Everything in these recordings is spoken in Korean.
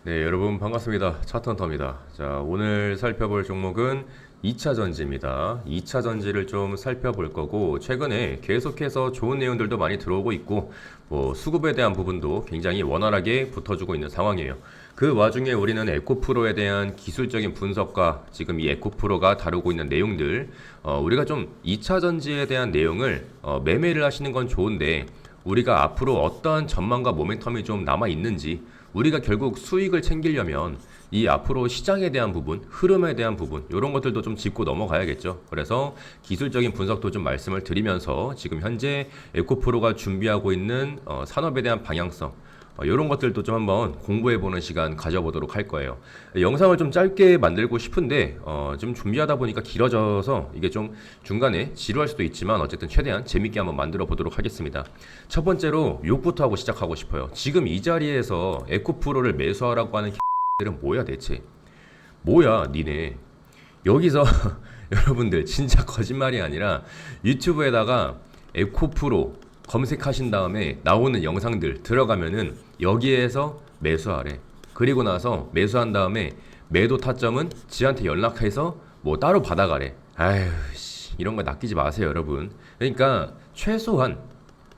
네, 여러분 반갑습니다. 차트헌터입니다. 자, 오늘 살펴볼 종목은 2차 전지입니다. 2차 전지를 좀 살펴볼 거고, 최근에 계속해서 좋은 내용들도 많이 들어오고 있고, 수급에 대한 부분도 굉장히 원활하게 붙어주고 있는 상황이에요. 그 와중에 우리는 에코프로에 대한 기술적인 분석과 지금 이 에코프로가 다루고 있는 내용들, 우리가 좀 2차 전지에 대한 내용을 매매를 하시는 건 좋은데, 우리가 앞으로 어떠한 전망과 모멘텀이 좀 남아 있는지, 우리가 결국 수익을 챙기려면 이 앞으로 시장에 대한 부분, 흐름에 대한 부분, 이런 것들도 좀 짚고 넘어가야겠죠. 그래서 기술적인 분석도 좀 말씀을 드리면서 지금 현재 에코프로가 준비하고 있는 산업에 대한 방향성, 이런 것들도 좀 한번 공부해보는 시간 가져보도록 할 거예요. 영상을 좀 짧게 만들고 싶은데 좀 준비하다 보니까 길어져서 이게 좀 중간에 지루할 수도 있지만 어쨌든 최대한 재밌게 한번 만들어 보도록 하겠습니다. 첫 번째로 욕부터 하고 시작하고 싶어요. 지금 이 자리에서 에코프로를 매수하라고 하는 들은 뭐야 대체? 뭐야 니네? 여기서 여러분들 진짜 거짓말이 아니라 유튜브에다가 에코프로 검색하신 다음에 나오는 영상들 들어가면은 여기에서 매수하래. 그리고 나서 매수한 다음에 매도 타점은 지한테 연락해서 뭐 따로 받아가래. 아휴 씨, 이런 거 낚이지 마세요 여러분. 그러니까 최소한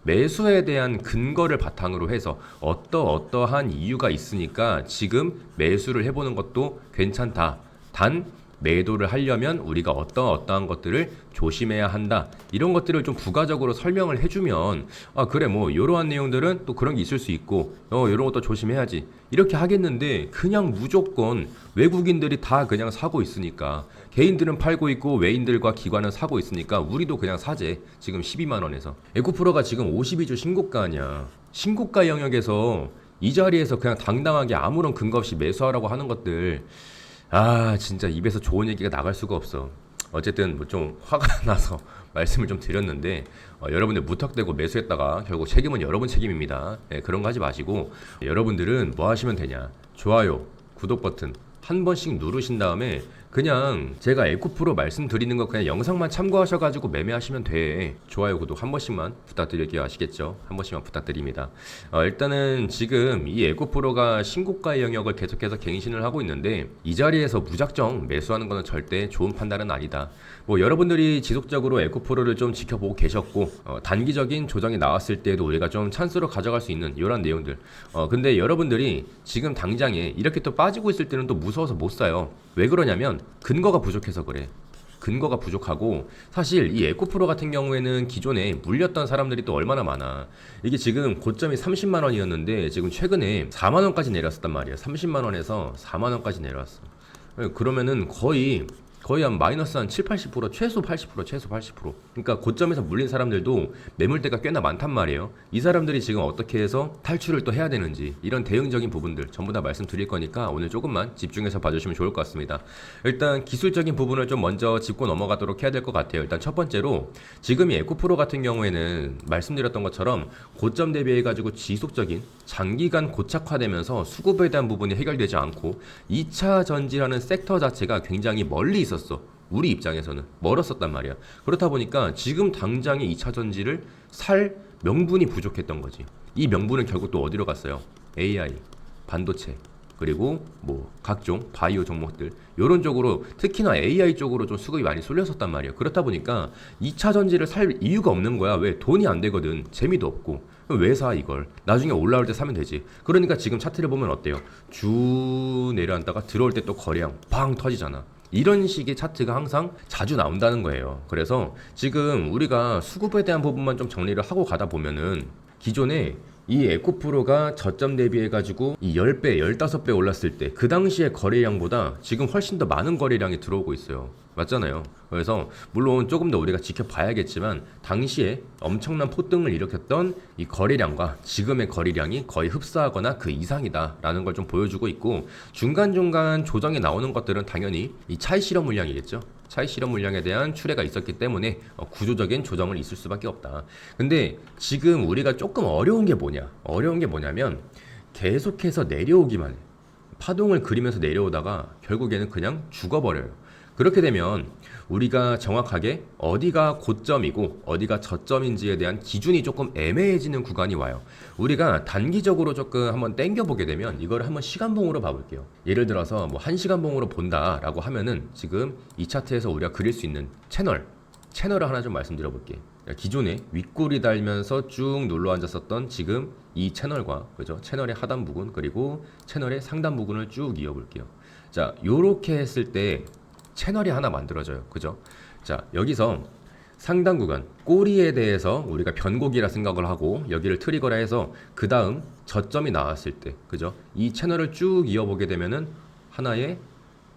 매수에 대한 근거를 바탕으로 해서 어떠한 이유가 있으니까 지금 매수를 해보는 것도 괜찮다. 단 매도를 하려면 우리가 어떠한 것들을 조심해야 한다. 이런 것들을 좀 부가적으로 설명을 해주면 아 그래 뭐 이러한 내용들은 또 그런 게 있을 수 있고 이런 것도 조심해야지 이렇게 하겠는데 그냥 무조건 외국인들이 다 그냥 사고 있으니까 개인들은 팔고 있고 외인들과 기관은 사고 있으니까 우리도 그냥 사재. 지금 12만 원에서 에코프로가 지금 52주 신고가 아니야. 신고가 영역에서 이 자리에서 그냥 당당하게 아무런 근거 없이 매수하라고 하는 것들 아 진짜 입에서 좋은 얘기가 나갈 수가 없어. 어쨌든 뭐 좀 화가 나서 말씀을 좀 드렸는데 여러분들 무턱대고 매수했다가 결국 책임은 여러분 책임입니다. 그런 거 하지 마시고 여러분들은 뭐 하시면 되냐, 좋아요 구독 버튼 한 번씩 누르신 다음에 그냥 제가 에코프로 말씀드리는 거 그냥 영상만 참고하셔가지고 매매하시면 돼. 좋아요 구독 한 번씩만 부탁드릴게요. 아시겠죠? 한 번씩만 부탁드립니다. 일단은 지금 이 에코프로가 신고가의 영역을 계속해서 갱신을 하고 있는데 이 자리에서 무작정 매수하는 거는 절대 좋은 판단은 아니다. 뭐 여러분들이 지속적으로 에코프로를 좀 지켜보고 계셨고 단기적인 조정이 나왔을 때에도 우리가 좀 찬스로 가져갈 수 있는 이런 내용들. 근데 여러분들이 지금 당장에 이렇게 또 빠지고 있을 때는 또 무서워서 못 사요. 왜 그러냐면 근거가 부족해서 그래. 근거가 부족하고 사실 이 에코프로 같은 경우에는 기존에 물렸던 사람들이 또 얼마나 많아. 이게 지금 고점이 30만 원이었는데 지금 최근에 4만 원까지 내렸었단 말이야. 30만 원에서 4만 원까지 내려왔어. 그러면은 거의 한 마이너스 한 7, 80% 최소 80% 최소 80%. 그러니까 고점에서 물린 사람들도 매물대가 꽤나 많단 말이에요. 이 사람들이 지금 어떻게 해서 탈출을 또 해야 되는지 이런 대응적인 부분들 전부 다 말씀드릴 거니까 오늘 조금만 집중해서 봐주시면 좋을 것 같습니다. 일단 기술적인 부분을 좀 먼저 짚고 넘어가도록 해야 될 것 같아요. 일단 첫 번째로 지금 이 에코프로 같은 경우에는 말씀드렸던 것처럼 고점 대비해 가지고 지속적인 장기간 고착화되면서 수급에 대한 부분이 해결되지 않고 2차 전지라는 섹터 자체가 굉장히 멀리 있었어요. 우리 입장에서는 멀었었단 말이야. 그렇다 보니까 지금 당장에 2차 전지를 살 명분이 부족했던 거지. 이 명분은 결국 또 어디로 갔어요? AI, 반도체, 그리고 뭐 각종 바이오 종목들 이런 쪽으로 특히나 AI 쪽으로 좀 수급이 많이 쏠렸었단 말이야. 그렇다 보니까 2차 전지를 살 이유가 없는 거야. 왜? 돈이 안 되거든. 재미도 없고. 왜 사 이걸? 나중에 올라올 때 사면 되지. 그러니까 지금 차트를 보면 어때요? 쭉 내려앉다가 들어올 때 또 거래량 팡 터지잖아. 이런 식의 차트가 항상 자주 나온다는 거예요. 그래서 지금 우리가 수급에 대한 부분만 좀 정리를 하고 가다 보면은 기존에 이 에코프로가 저점 대비해가지고 이 10배, 15배 올랐을 때 그 당시의 거래량보다 지금 훨씬 더 많은 거래량이 들어오고 있어요. 맞잖아요. 그래서 물론 조금 더 우리가 지켜봐야겠지만 당시에 엄청난 폭등을 일으켰던 이 거래량과 지금의 거래량이 거의 흡사하거나 그 이상이다라는 걸 좀 보여주고 있고 중간중간 조정이 나오는 것들은 당연히 이 차익 실험 물량이겠죠. 차익 실험 물량에 대한 출회가 있었기 때문에 구조적인 조정을 있을 수밖에 없다. 근데 지금 우리가 조금 어려운 게 뭐냐? 어려운 게 뭐냐면 계속해서 내려오기만 해. 파동을 그리면서 내려오다가 결국에는 그냥 죽어버려요. 그렇게 되면 우리가 정확하게 어디가 고점이고 어디가 저점인지에 대한 기준이 조금 애매해지는 구간이 와요. 우리가 단기적으로 조금 한번 땡겨보게 되면 이걸 한번 시간봉으로 봐볼게요. 예를 들어서 뭐 1시간봉으로 본다라고 하면은 지금 이 차트에서 우리가 그릴 수 있는 채널을 하나 좀 말씀드려 볼게요. 기존에 윗골이 달면서 쭉 눌러 앉았었던 지금 이 채널과 그죠? 채널의 하단 부분 그리고 채널의 상단 부분을 쭉 이어볼게요. 자, 요렇게 했을 때 채널이 하나 만들어져요. 그죠? 자, 여기서 상단 구간, 꼬리에 대해서 우리가 변곡이라 생각을 하고 여기를 트리거라 해서 그 다음 저점이 나왔을 때, 그죠? 이 채널을 쭉 이어보게 되면은 하나의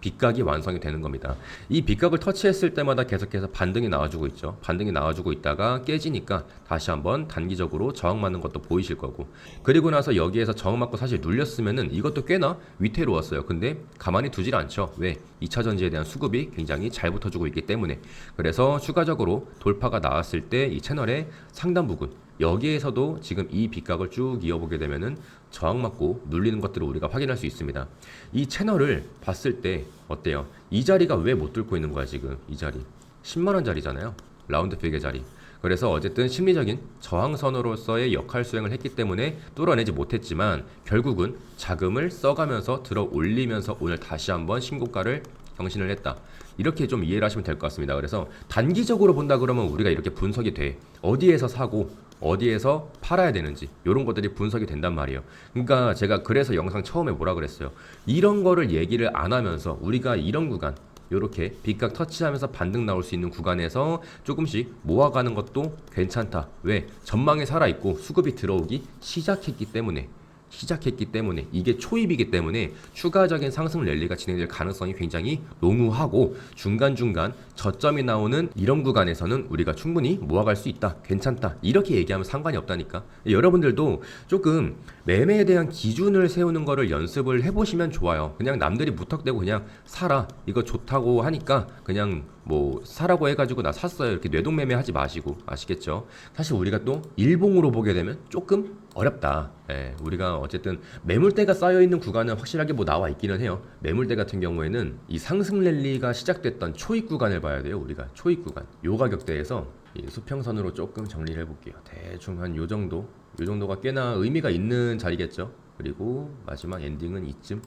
빗각이 완성이 되는 겁니다. 이 빗각을 터치했을 때마다 계속해서 반등이 나와주고 있죠. 반등이 나와주고 있다가 깨지니까 다시 한번 단기적으로 저항 맞는 것도 보이실 거고, 그리고 나서 여기에서 저항 맞고 사실 눌렸으면은 이것도 꽤나 위태로웠어요. 근데 가만히 두질 않죠. 왜? 2차 전지에 대한 수급이 굉장히 잘 붙어주고 있기 때문에. 그래서 추가적으로 돌파가 나왔을 때 이 채널의 상단 부분, 여기에서도 지금 이 빗각을 쭉 이어보게 되면은 저항 맞고 눌리는 것들을 우리가 확인할 수 있습니다. 이 채널을 봤을 때 어때요? 이 자리가 왜 못 뚫고 있는 거야 지금? 이 자리 10만원 자리잖아요. 라운드 픽의 자리. 그래서 어쨌든 심리적인 저항선으로서의 역할 수행을 했기 때문에 뚫어내지 못했지만 결국은 자금을 써가면서 들어 올리면서 오늘 다시 한번 신고가를 경신을 했다. 이렇게 좀 이해를 하시면 될 것 같습니다. 그래서 단기적으로 본다 그러면 우리가 이렇게 분석이 돼. 어디에서 사고 어디에서 팔아야 되는지 이런 것들이 분석이 된단 말이에요. 그러니까 제가 그래서 영상 처음에 뭐라 그랬어요. 이런 거를 얘기를 안 하면서 우리가 이런 구간 이렇게 빗각 터치하면서 반등 나올 수 있는 구간에서 조금씩 모아가는 것도 괜찮다. 왜? 전망이 살아있고 수급이 들어오기 시작했기 때문에 이게 초입이기 때문에 추가적인 상승 랠리가 진행될 가능성이 굉장히 농후하고 중간중간 저점이 나오는 이런 구간에서는 우리가 충분히 모아갈 수 있다. 괜찮다. 이렇게 얘기하면 상관이 없다니까. 여러분들도 조금 매매에 대한 기준을 세우는 거를 연습을 해보시면 좋아요. 그냥 남들이 무턱대고 그냥 사라. 이거 좋다고 하니까 그냥 뭐 사라고 해가지고 나 샀어요. 이렇게 뇌동매매 하지 마시고 아시겠죠? 사실 우리가 또 일봉으로 보게 되면 조금 어렵다. 예, 우리가 어쨌든 매물대가 쌓여있는 구간은 확실하게 뭐 나와 있기는 해요. 매물대 같은 경우에는 이 상승 랠리가 시작됐던 초입 구간을 봐야 돼요. 우리가 초입 구간 요 가격대에서 이 수평선으로 조금 정리를 해볼게요. 대충 한 요 정도가 꽤나 의미가 있는 자리겠죠. 그리고 마지막 엔딩은 이쯤.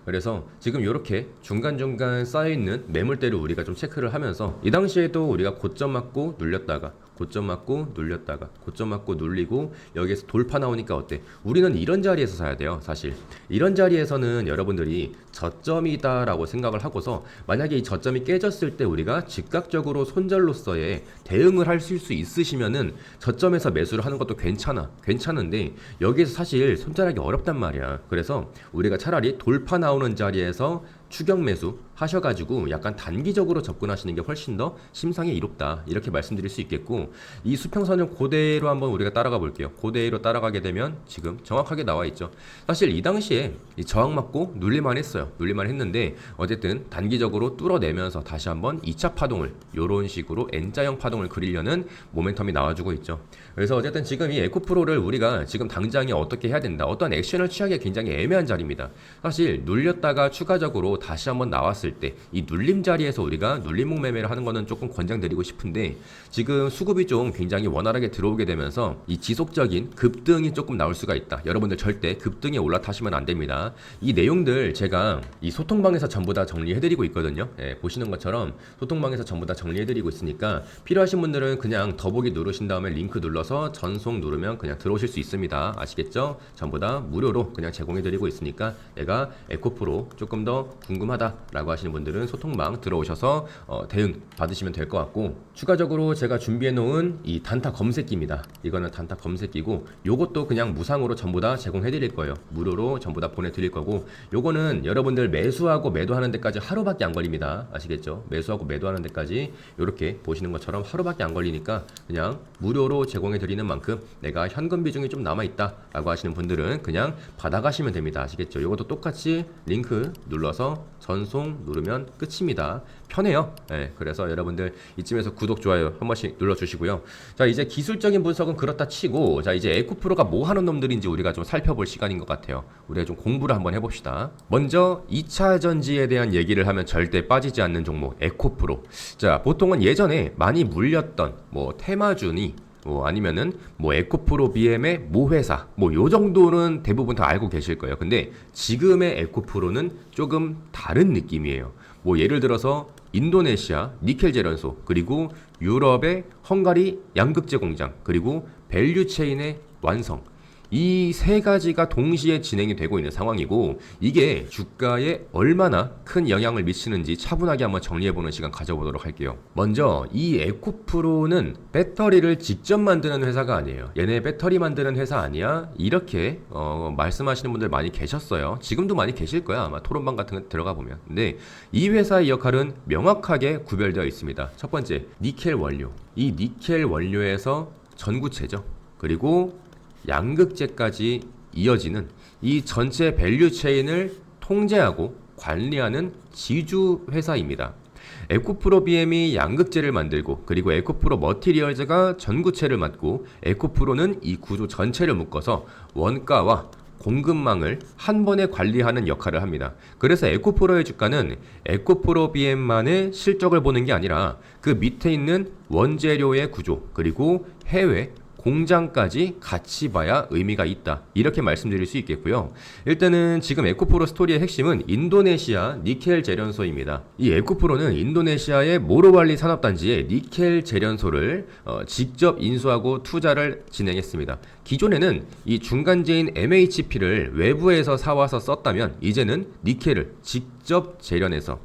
그래서 지금 이렇게 중간중간 쌓여있는 매물대를 우리가 좀 체크를 하면서 이 당시에도 우리가 고점 맞고 눌렸다가 고점 맞고 눌렸다가 고점 맞고 눌리고 여기에서 돌파 나오니까 어때? 우리는 이런 자리에서 사야 돼요. 사실 이런 자리에서는 여러분들이 저점이다 라고 생각을 하고서 만약에 이 저점이 깨졌을 때 우리가 즉각적으로 손절로서의 대응을 하실 수 있으시면은 저점에서 매수를 하는 것도 괜찮은데 여기에서 사실 손절하기 어렵단 말이야. 그래서 우리가 차라리 돌파 나오는 자리에서 추격 매수 하셔가지고 약간 단기적으로 접근하시는 게 훨씬 더 심상에 이롭다 이렇게 말씀드릴 수 있겠고, 이 수평선을 그대로 한번 우리가 따라가 볼게요. 그대로 따라가게 되면 지금 정확하게 나와 있죠. 사실 이 당시에 이 저항 맞고 눌릴만 했어요. 눌릴만 했는데 어쨌든 단기적으로 뚫어내면서 다시 한번 2차 파동을 이런 식으로 N자형 파동을 그리려는 모멘텀이 나와주고 있죠. 그래서 어쨌든 지금 이 에코프로를 우리가 지금 당장에 어떻게 해야 된다, 어떤 액션을 취하기가 굉장히 애매한 자리입니다. 사실 눌렸다가 추가적으로 다시 한번 나왔을 때 이 눌림 자리에서 우리가 눌림목 매매를 하는 거는 조금 권장드리고 싶은데, 지금 수급이 좀 굉장히 원활하게 들어오게 되면서 이 지속적인 급등이 조금 나올 수가 있다. 여러분들 절대 급등에 올라타시면 안 됩니다. 이 내용들 제가 이 소통방에서 전부 다 정리해드리고 있거든요. 예, 보시는 것처럼 소통방에서 전부 다 정리해드리고 있으니까 필요하신 분들은 그냥 더보기 누르신 다음에 링크 눌러서 전송 누르면 그냥 들어오실 수 있습니다. 아시겠죠? 전부 다 무료로 그냥 제공해드리고 있으니까 내가 에코프로 조금 더 궁금하다라고 하시는 분들은 소통방 들어오셔서 대응 받으시면 될 것 같고, 추가적으로 제가 준비해 놓은 이 단타 검색기입니다. 이거는 단타 검색기고 요것도 그냥 무상으로 전부 다 제공해 드릴 거예요. 무료로 전부 다 보내 드릴 거고, 요거는 여러분들 매수하고 매도하는 데까지 하루밖에 안 걸립니다. 아시겠죠? 매수하고 매도하는 데까지 이렇게 보시는 것처럼 하루밖에 안 걸리니까 그냥 무료로 제공해 드리는 만큼 내가 현금 비중이 좀 남아 있다 라고 하시는 분들은 그냥 받아가시면 됩니다. 아시겠죠? 요것도 똑같이 링크 눌러서 전송 누르면 끝입니다. 편해요. 네, 그래서 여러분들 이쯤에서 구독, 좋아요 한 번씩 눌러주시고요. 자, 이제 기술적인 분석은 그렇다 치고, 자, 이제 에코프로가 뭐 하는 놈들인지 우리가 좀 살펴볼 시간인 것 같아요. 우리가 좀 공부를 한번 해봅시다. 먼저 2차 전지에 대한 얘기를 하면 절대 빠지지 않는 종목 에코프로. 자, 보통은 예전에 많이 물렸던 뭐 테마주니 아니면은 뭐 에코프로 BM의 모 회사 요 정도는 대부분 다 알고 계실 거예요. 근데 지금의 에코프로는 조금 다른 느낌이에요. 뭐 예를 들어서 인도네시아 니켈 재련소, 그리고 유럽의 헝가리 양극재 공장, 그리고 밸류체인의 완성, 이 세 가지가 동시에 진행이 되고 있는 상황이고, 이게 주가에 얼마나 큰 영향을 미치는지 차분하게 한번 정리해보는 시간 가져보도록 할게요. 먼저 이 에코프로는 배터리를 직접 만드는 회사가 아니에요. 얘네 배터리 만드는 회사 아니야? 이렇게 말씀하시는 분들 많이 계셨어요. 지금도 많이 계실 거야, 아마 토론방 같은 거 들어가 보면. 근데 이 회사의 역할은 명확하게 구별되어 있습니다. 첫 번째, 니켈 원료. 이 니켈 원료에서 전구체죠. 그리고 양극재까지 이어지는 이 전체 밸류체인을 통제하고 관리하는 지주 회사입니다. 에코프로 BM이 양극재를 만들고, 그리고 에코프로 머티리얼즈가 전구체를 맡고, 에코프로는 이 구조 전체를 묶어서 원가와 공급망을 한 번에 관리하는 역할을 합니다. 그래서 에코프로의 주가는 에코프로 BM만의 실적을 보는 게 아니라 그 밑에 있는 원재료의 구조, 그리고 해외 공장까지 같이 봐야 의미가 있다, 이렇게 말씀드릴 수 있겠고요. 일단은 지금 에코프로 스토리의 핵심은 인도네시아 니켈 재련소입니다. 이 에코프로는 인도네시아의 모로왈리 산업단지에 니켈 재련소를 직접 인수하고 투자를 진행했습니다. 기존에는 이 중간재인 MHP를 외부에서 사와서 썼다면, 이제는 니켈을 직접 재련해서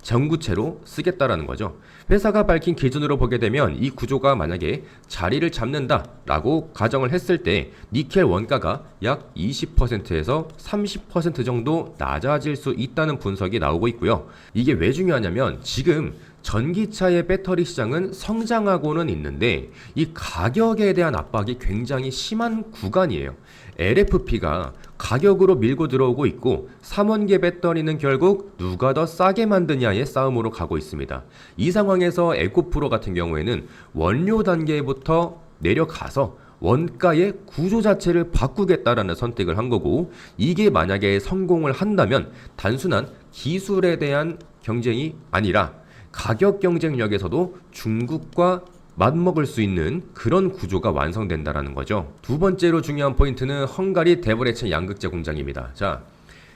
전구체로 쓰겠다라는 거죠. 회사가 밝힌 기준으로 보게 되면 이 구조가 만약에 자리를 잡는다라고 가정을 했을 때 니켈 원가가 약 20%에서 30% 정도 낮아질 수 있다는 분석이 나오고 있고요. 이게 왜 중요하냐면, 지금 전기차의 배터리 시장은 성장하고는 있는데 이 가격에 대한 압박이 굉장히 심한 구간이에요. LFP가 가격으로 밀고 들어오고 있고, 3원계 배터리는 결국 누가 더 싸게 만드냐의 싸움으로 가고 있습니다. 이 상황에서 에코프로 같은 경우에는 원료 단계부터 내려가서 원가의 구조 자체를 바꾸겠다라는 선택을 한 거고, 이게 만약에 성공을 한다면 단순한 기술에 대한 경쟁이 아니라 가격 경쟁력에서도 중국과 맞먹을 수 있는 그런 구조가 완성된다라는 거죠. 두 번째로 중요한 포인트는 헝가리 데브레첸 양극재 공장입니다. 자,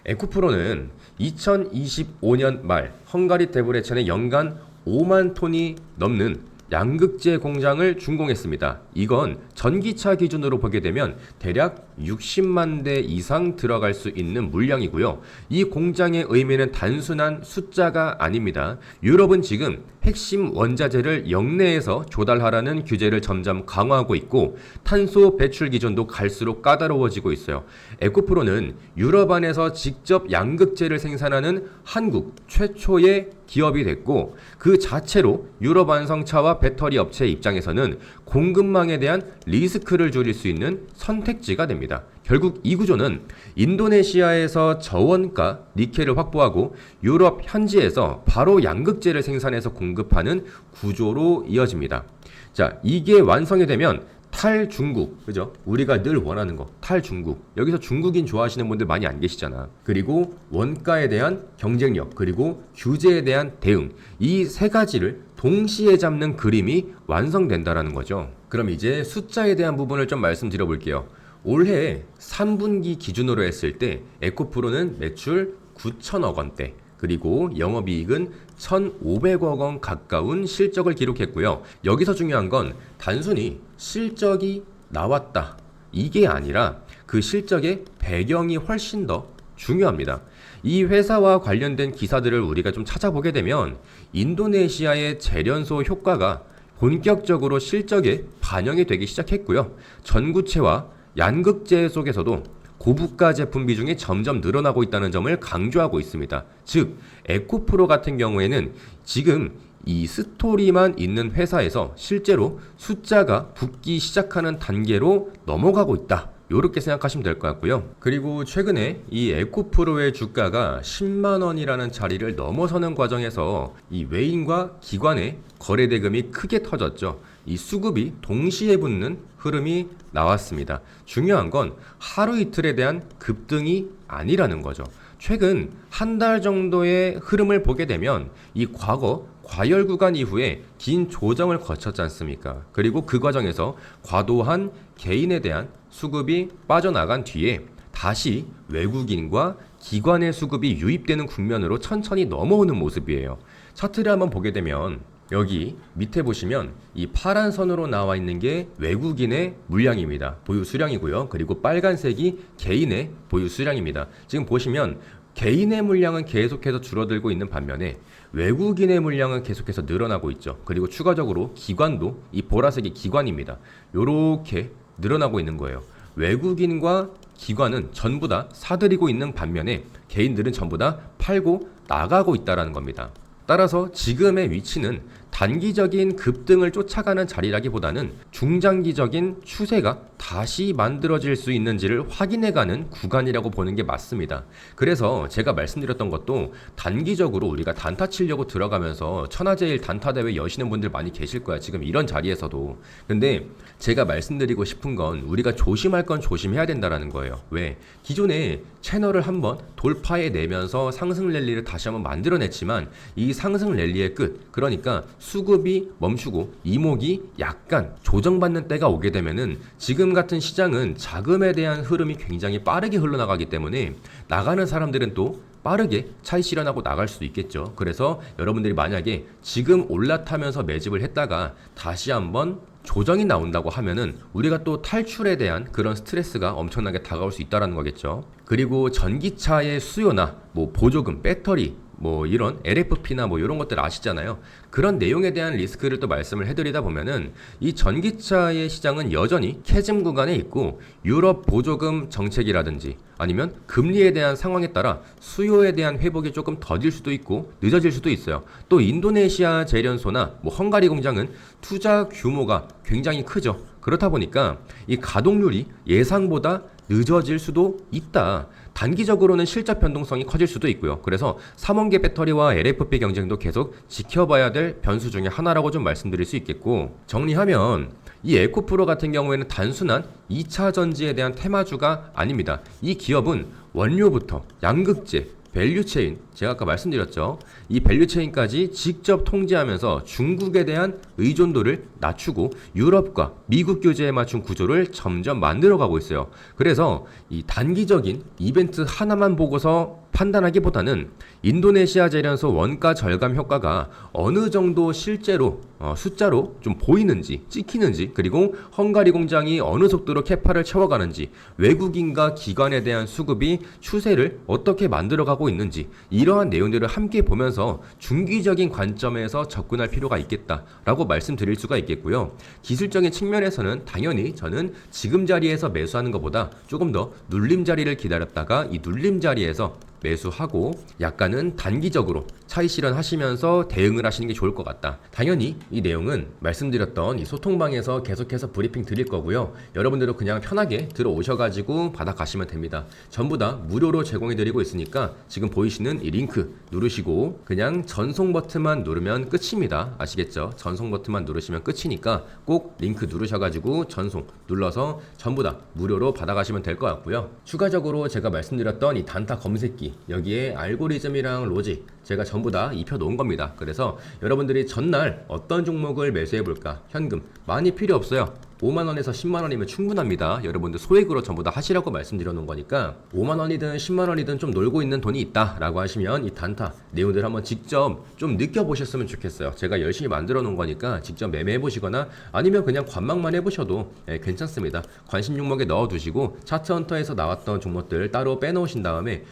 에코프로는 2025년 말 헝가리 데브레첸에 연간 5만 톤이 넘는 양극재 공장을 준공했습니다. 이건 전기차 기준으로 보게 되면 대략 60만 대 이상 들어갈 수 있는 물량이고요. 이 공장의 의미는 단순한 숫자가 아닙니다. 유럽은 지금 핵심 원자재를 역내에서 조달하라는 규제를 점점 강화하고 있고, 탄소 배출 기준도 갈수록 까다로워지고 있어요. 에코프로는 유럽 안에서 직접 양극재를 생산하는 한국 최초의 기업이 됐고, 그 자체로 유럽 완성차와 배터리 업체 입장에서는 공급망에 대한 리스크를 줄일 수 있는 선택지가 됩니다. 결국 이 구조는 인도네시아에서 저원가 니켈을 확보하고 유럽 현지에서 바로 양극재를 생산해서 공급하는 구조로 이어집니다. 자, 이게 완성이 되면 탈중국, 그죠? 우리가 늘 원하는 거, 탈중국. 여기서 중국인 좋아하시는 분들 많이 안 계시잖아. 그리고 원가에 대한 경쟁력, 그리고 규제에 대한 대응, 이 세 가지를 동시에 잡는 그림이 완성된다라는 거죠. 그럼 이제 숫자에 대한 부분을 좀 말씀드려 볼게요. 올해 3분기 기준으로 했을 때 에코프로는 매출 9천억 원대, 그리고 영업이익은 1,500억 원 가까운 실적을 기록했고요. 여기서 중요한 건 단순히 실적이 나왔다, 이게 아니라 그 실적의 배경이 훨씬 더 중요합니다. 이 회사와 관련된 기사들을 우리가 좀 찾아보게 되면 인도네시아의 재련소 효과가 본격적으로 실적에 반영이 되기 시작했고요. 전구체와 양극재 속에서도 고부가 제품 비중이 점점 늘어나고 있다는 점을 강조하고 있습니다. 즉, 에코프로 같은 경우에는 지금 이 스토리만 있는 회사에서 실제로 숫자가 붙기 시작하는 단계로 넘어가고 있다, 요렇게 생각하시면 될 것 같고요. 그리고 최근에 이 에코프로의 주가가 10만 원이라는 자리를 넘어서는 과정에서 이 외인과 기관의 거래 대금이 크게 터졌죠. 이 수급이 동시에 붙는 흐름이 나왔습니다. 중요한 건 하루 이틀에 대한 급등이 아니라는 거죠. 최근 한 달 정도의 흐름을 보게 되면 이 과거 과열 구간 이후에 긴 조정을 거쳤지 않습니까? 그리고 그 과정에서 과도한 개인에 대한 수급이 빠져나간 뒤에 다시 외국인과 기관의 수급이 유입되는 국면으로 천천히 넘어오는 모습이에요. 차트를 한번 보게 되면 여기 밑에 보시면 이 파란 선으로 나와 있는 게 외국인의 물량입니다. 보유 수량이고요. 그리고 빨간색이 개인의 보유 수량입니다. 지금 보시면 개인의 물량은 계속해서 줄어들고 있는 반면에 외국인의 물량은 계속해서 늘어나고 있죠. 그리고 추가적으로 기관도 이 보라색이 기관입니다. 요렇게 늘어나고 있는 거예요. 외국인과 기관은 전부 다 사들이고 있는 반면에 개인들은 전부 다 팔고 나가고 있다는 겁니다. 따라서 지금의 위치는 단기적인 급등을 쫓아가는 자리라기보다는 중장기적인 추세가 다시 만들어질 수 있는지를 확인해가는 구간이라고 보는 게 맞습니다. 그래서 제가 말씀드렸던 것도 단기적으로 우리가 단타 치려고 들어가면서 천하제일 단타 대회 여시는 분들 많이 계실 거야. 지금 이런 자리에서도. 근데 제가 말씀드리고 싶은 건 우리가 조심할 건 조심해야 된다는 거예요. 왜? 기존에 채널을 한번 돌파해 내면서 상승 랠리를 다시 한번 만들어냈지만 이 상승 랠리의 끝, 그러니까 수급이 멈추고 이목이 약간 조정받는 때가 오게 되면은 지금 같은 시장은 자금에 대한 흐름이 굉장히 빠르게 흘러나가기 때문에 나가는 사람들은 또 빠르게 차익 실현하고 나갈 수도 있겠죠. 그래서 여러분들이 만약에 지금 올라타면서 매집을 했다가 다시 한번 조정이 나온다고 하면은 우리가 또 탈출에 대한 그런 스트레스가 엄청나게 다가올 수 있다는 거겠죠. 그리고 전기차의 수요나 뭐 보조금, 배터리 뭐 이런 LFP나 뭐 이런 것들 아시잖아요. 그런 내용에 대한 리스크를 또 말씀을 해드리다 보면은 이 전기차의 시장은 여전히 캐즘 구간에 있고 유럽 보조금 정책이라든지 아니면 금리에 대한 상황에 따라 수요에 대한 회복이 조금 더딜 수도 있고 늦어질 수도 있어요. 또 인도네시아 제련소나 뭐 헝가리 공장은 투자 규모가 굉장히 크죠. 그렇다 보니까 이 가동률이 예상보다 늦어질 수도 있다. 단기적으로는 실적 변동성이 커질 수도 있고요. 그래서 3원계 배터리와 LFP 경쟁도 계속 지켜봐야 될 변수 중에 하나라고 좀 말씀드릴 수 있겠고, 정리하면 이 에코프로 같은 경우에는 단순한 2차 전지에 대한 테마주가 아닙니다. 이 기업은 원료부터 양극재, 밸류체인, 제가 아까 말씀드렸죠. 이 밸류체인까지 직접 통제하면서 중국에 대한 의존도를 낮추고 유럽과 미국 규제에 맞춘 구조를 점점 만들어가고 있어요. 그래서 이 단기적인 이벤트 하나만 보고서 판단하기보다는 인도네시아 제련소 원가 절감 효과가 어느 정도 실제로 숫자로 좀 보이는지 찍히는지, 그리고 헝가리 공장이 어느 속도로 캐파를 채워가는지, 외국인과 기관에 대한 수급이 추세를 어떻게 만들어가고 있는지, 이러한 내용들을 함께 보면서 중기적인 관점에서 접근할 필요가 있겠다라고 말씀드릴 수가 있겠고요. 기술적인 측면에서는 당연히 저는 지금 자리에서 매수하는 것보다 조금 더 눌림 자리를 기다렸다가 이 눌림 자리에서 매수하고 약간은 단기적으로 차익 실현하시면서 대응을 하시는 게 좋을 것 같다. 당연히 이 내용은 말씀드렸던 이 소통방에서 계속해서 브리핑 드릴 거고요. 여러분들도 그냥 편하게 들어오셔가지고 받아가시면 됩니다. 전부 다 무료로 제공해 드리고 있으니까 지금 보이시는 이 링크 누르시고 그냥 전송 버튼만 누르면 끝입니다. 아시겠죠? 전송 버튼만 누르시면 끝이니까 꼭 링크 누르셔가지고 전송 눌러서 전부 다 무료로 받아가시면 될 것 같고요. 추가적으로 제가 말씀드렸던 이 단타 검색기, 여기에 알고리즘이랑 로직 제가 전부 다 입혀 놓은 겁니다. 그래서 여러분들이 전날 어떤 종목을 매수해 볼까, 현금 많이 필요 없어요. 5만원에서 10만원이면 충분합니다. 여러분들 소액으로 전부 다 하시라고 말씀드려 놓은 거니까 5만원이든 10만원이든 좀 놀고 있는 돈이 있다 라고 하시면 이 단타 내용들 한번 직접 좀 느껴보셨으면 좋겠어요. 제가 열심히 만들어 놓은 거니까 직접 매매해 보시거나 아니면 그냥 관망만 해보셔도 괜찮습니다. 관심 종목에 넣어 두시고 차트 헌터에서 나왔던 종목들 따로 빼놓으신 다음에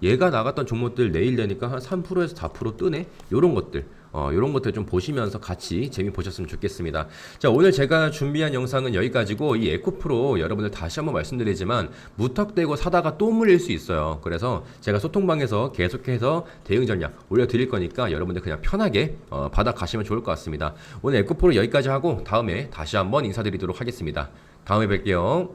얘가 나갔던 종목들 내일 되니까 한 3%에서 4% 뜨네? 요런 것들 이런 것들 좀 보시면서 같이 재미 보셨으면 좋겠습니다. 자, 오늘 제가 준비한 영상은 여기까지고, 이 에코프로 여러분들 다시 한번 말씀드리지만 무턱대고 사다가 또 물릴 수 있어요. 그래서 제가 소통방에서 계속해서 대응 전략 올려드릴 거니까 여러분들 그냥 편하게 받아 가시면 좋을 것 같습니다. 오늘 에코프로 여기까지 하고 다음에 다시 한번 인사드리도록 하겠습니다. 다음에 뵐게요.